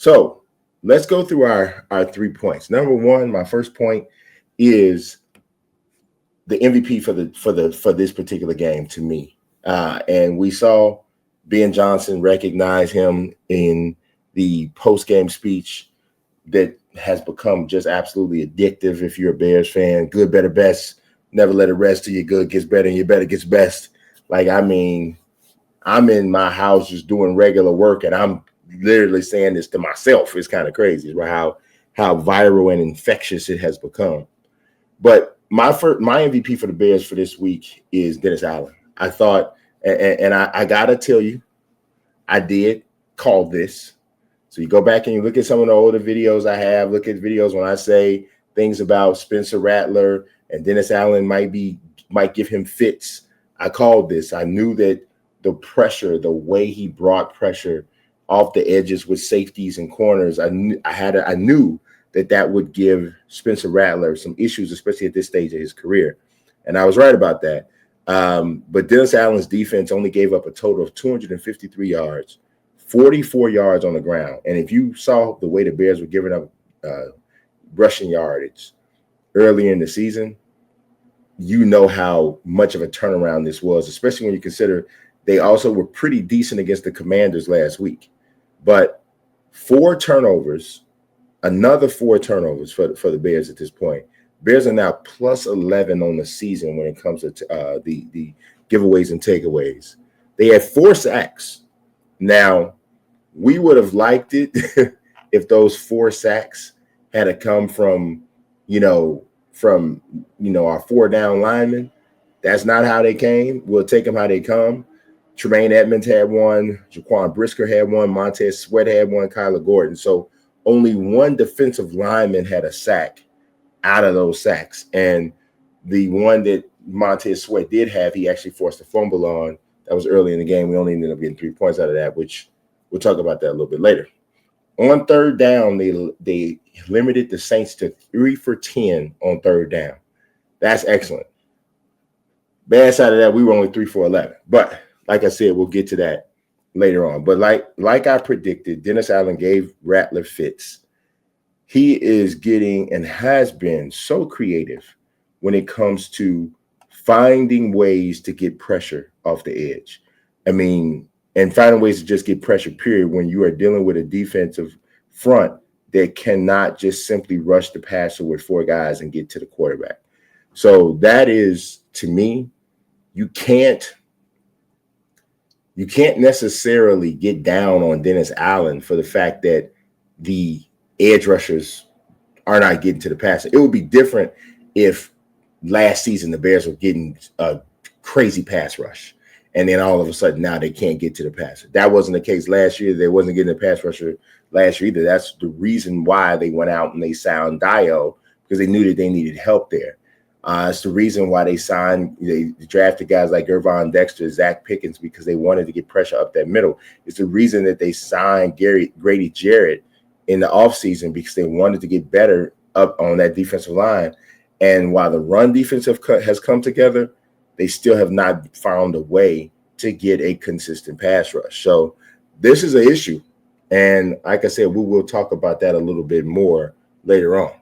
So let's go through our 3 points. Number one, my first point is the MVP for this particular game to me. And we saw Ben Johnson recognize him in the post-game speech that has become just absolutely addictive if you're a Bears fan. Good, better, best. Never let it rest till your good gets better and your better gets best. Like, I mean, I'm in my house just doing regular work, and I'm literally saying this to myself. It's kind of crazy, right? How viral and infectious it has become. But my MVP for the Bears for this week is Dennis Allen. I thought, and I gotta tell you, I did call this. So you go back and you look at some of the older videos I have, look at videos when I say things about Spencer Rattler and Dennis Allen might give him fits. I called this. I knew that the pressure, the way he brought pressure off the edges with safeties and corners, I knew that would give Spencer Rattler some issues, especially at this stage of his career. And I was right about that. But Dennis Allen's defense only gave up a total of 253 yards, 44 yards on the ground. And if you saw the way the Bears were giving up rushing yardage early in the season, you know how much of a turnaround this was, especially when you consider they also were pretty decent against the Commanders last week. But another four turnovers for the Bears at this point. Bears are now plus 11 on the season when it comes to the giveaways and takeaways. They had 4 sacks. Now, we would have liked it if those 4 sacks had to come from our 4 down linemen. That's not how they came. We'll take them how they come. Tremaine Edmonds had one. Jaquan Brisker had one. Montez Sweat had one. Kyler Gordon. So only one defensive lineman had a sack out of those sacks. And the one that Montez Sweat did have, he actually forced a fumble on. That was early in the game. We only ended up getting 3 points out of that, which we'll talk about that a little bit later. On third down, they limited the Saints to 3 for 10 on third down. That's excellent. Bad side of that, we were only 3 for 11. But like I said, we'll get to that later on. But like I predicted, Dennis Allen gave Rattler fits. He is getting and has been so creative when it comes to finding ways to get pressure off the edge. I mean, and finding ways to just get pressure, period, when you are dealing with a defensive front that cannot just simply rush the passer with 4 guys and get to the quarterback. So that is, to me, you can't necessarily get down on Dennis Allen for the fact that the edge rushers are not getting to the passer. It would be different if last season the Bears were getting a crazy pass rush, and then all of a sudden now they can't get to the passer. That wasn't the case last year. They wasn't getting a pass rusher last year either. That's the reason why they went out and they signed Dio, because they knew that they needed help there. It's the reason why they drafted guys like Irvon Dexter, Zach Pickens, because they wanted to get pressure up that middle. It's the reason that they signed Grady Jarrett in the offseason, because they wanted to get better up on that defensive line. And while the run defense has come together, they still have not found a way to get a consistent pass rush. So this is an issue. And like I said, we will talk about that a little bit more later on.